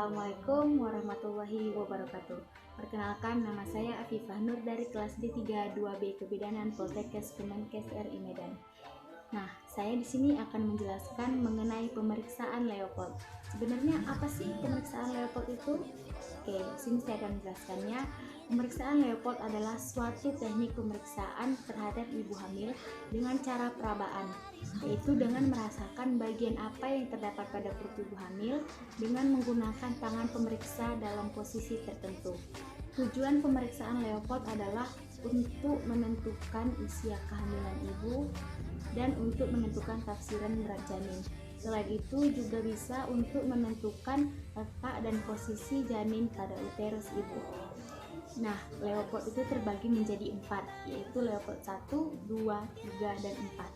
Assalamualaikum warahmatullahi wabarakatuh. Perkenalkan, nama saya Afifah Nur dari kelas D3 2B Kebidanan Poltekkes Kemenkes RI Medan. Nah, saya di sini akan menjelaskan mengenai pemeriksaan Leopold. Sebenarnya apa sih pemeriksaan Leopold itu? Oke, di sini saya akan menjelaskannya. Pemeriksaan Leopold adalah suatu teknik pemeriksaan terhadap ibu hamil dengan cara perabaan, yaitu dengan merasakan bagian apa yang terdapat pada perut ibu hamil dengan menggunakan tangan pemeriksa dalam posisi tertentu. Tujuan pemeriksaan Leopold adalah untuk menentukan usia kehamilan ibu dan untuk menentukan tafsiran berat janin. Selain itu juga bisa untuk menentukan letak dan posisi janin pada uterus ibu. Nah, Leopold itu terbagi menjadi 4, yaitu Leopold 1, 2, 3, dan 4.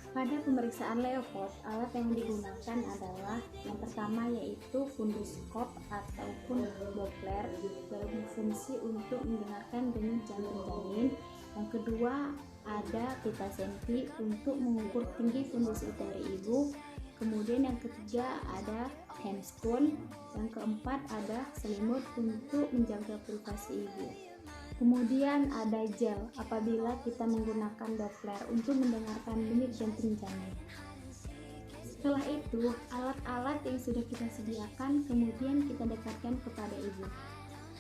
Pada pemeriksaan Leopold, alat yang digunakan adalah yang pertama yaitu funduskop ataupun Doppler yang berfungsi untuk mendengarkan denyut jantung janin. Yang kedua ada pita senti untuk mengukur tinggi fundus uteri ibu. Kemudian yang ketiga ada handscone. Yang keempat ada selimut untuk menjaga privasi ibu. Kemudian ada gel apabila kita menggunakan Doppler untuk mendengarkan denyut jantung janin. Setelah itu, alat-alat yang sudah kita sediakan kemudian kita dekatkan kepada ibu.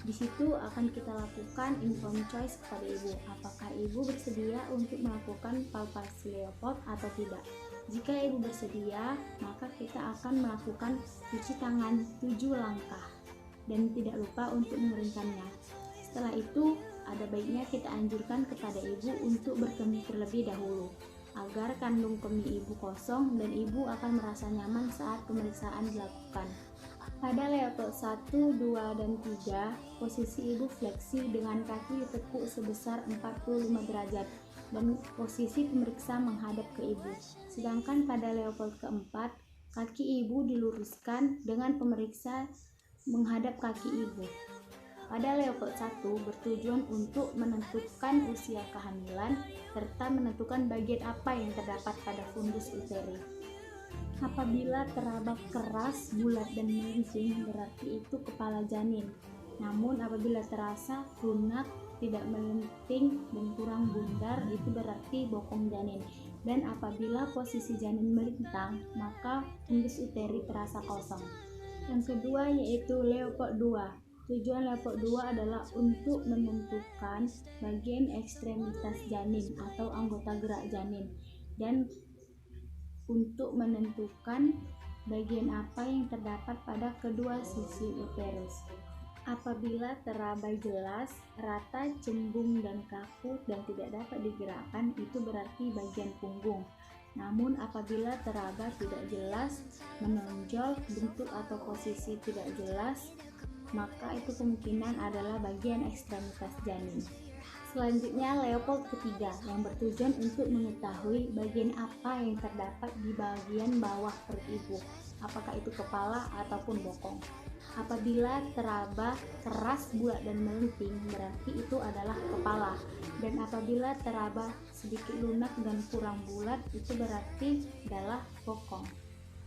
Di situ akan kita lakukan informed choice kepada ibu, apakah ibu bersedia untuk melakukan palpasi Leopold atau tidak. Jika ibu bersedia, maka kita akan melakukan cuci tangan 7 langkah dan tidak lupa untuk mengeringkannya. Setelah itu, ada baiknya kita anjurkan kepada ibu untuk berkemih terlebih dahulu agar kandung kemih ibu kosong dan ibu akan merasa nyaman saat pemeriksaan dilakukan. Pada Leopold 1, 2, dan 3, posisi ibu fleksi dengan kaki ditekuk sebesar 45 derajat dan posisi pemeriksa menghadap ke ibu. Sedangkan pada Leopold keempat, kaki ibu diluruskan dengan pemeriksa menghadap kaki ibu. Pada Leopold 1 bertujuan untuk menentukan usia kehamilan serta menentukan bagian apa yang terdapat pada fundus uteri. Apabila teraba keras, bulat, dan melengking berarti itu kepala janin. Namun apabila terasa lunak, tidak melenting, dan kurang bundar itu berarti bokong janin. Dan apabila posisi janin melintang, maka fundus uteri terasa kosong. Yang kedua yaitu Leopold 2. Tujuan Leopold 2 adalah untuk menentukan bagian ekstremitas janin atau anggota gerak janin dan untuk menentukan bagian apa yang terdapat pada kedua sisi uterus. Apabila teraba jelas, rata, cembung, dan kaku dan tidak dapat digerakkan, itu berarti bagian punggung. Namun apabila teraba tidak jelas, menonjol, bentuk atau posisi tidak jelas, maka itu kemungkinan adalah bagian ekstremitas janin. Selanjutnya Leopold ketiga yang bertujuan untuk mengetahui bagian apa yang terdapat di bagian bawah perut ibu, apakah itu kepala ataupun bokong. Apabila teraba keras, bulat, dan melenting berarti itu adalah kepala, dan apabila teraba sedikit lunak dan kurang bulat itu berarti adalah bokong.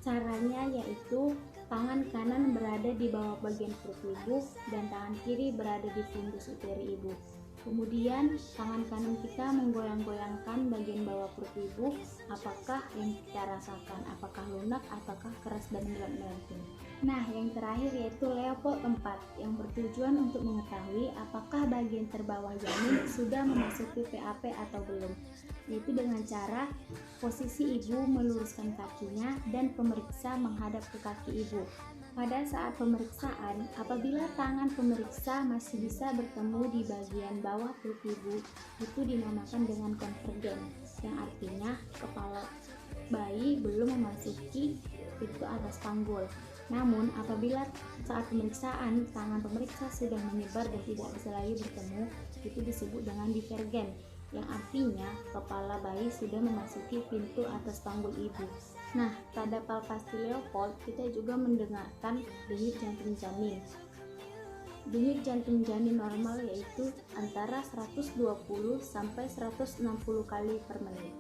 Caranya yaitu tangan kanan berada di bawah bagian perut ibu dan tangan kiri berada di fundus uteri ibu. Kemudian tangan kanan kita menggoyang-goyangkan bagian bawah perut ibu, apakah yang kita rasakan, apakah lunak ataukah keras dan melenting. Nah, yang terakhir yaitu Leopold 4 yang bertujuan untuk mengetahui apakah bagian terbawah janin sudah memasuki PAP atau belum, yaitu dengan cara posisi ibu meluruskan kakinya dan pemeriksa menghadap ke kaki ibu. Pada saat pemeriksaan, apabila tangan pemeriksa masih bisa bertemu di bagian bawah perut ibu, itu dinamakan dengan konvergen, yang artinya kepala bayi belum memasuki pintu atas panggul. Namun apabila saat pemeriksaan tangan pemeriksa sudah menyebar dan tidak bisa lagi bertemu, itu disebut dengan divergen, yang artinya kepala bayi sudah memasuki pintu atas panggul ibu. Nah, pada palpasi Leopold kita juga mendengarkan denyut jantung janin. Denyut jantung janin normal yaitu antara 120 sampai 160 kali per menit.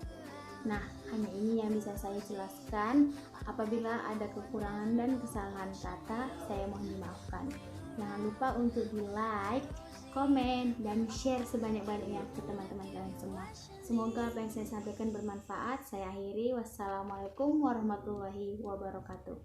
Nah, hanya ini yang bisa saya jelaskan. Apabila ada kekurangan dan kesalahan kata, saya mohon dimaafkan. Jangan lupa untuk di-like, komen, dan share sebanyak-banyaknya ke teman-teman kalian semua. Semoga apa yang saya sampaikan bermanfaat. Saya akhiri. Wassalamualaikum warahmatullahi wabarakatuh.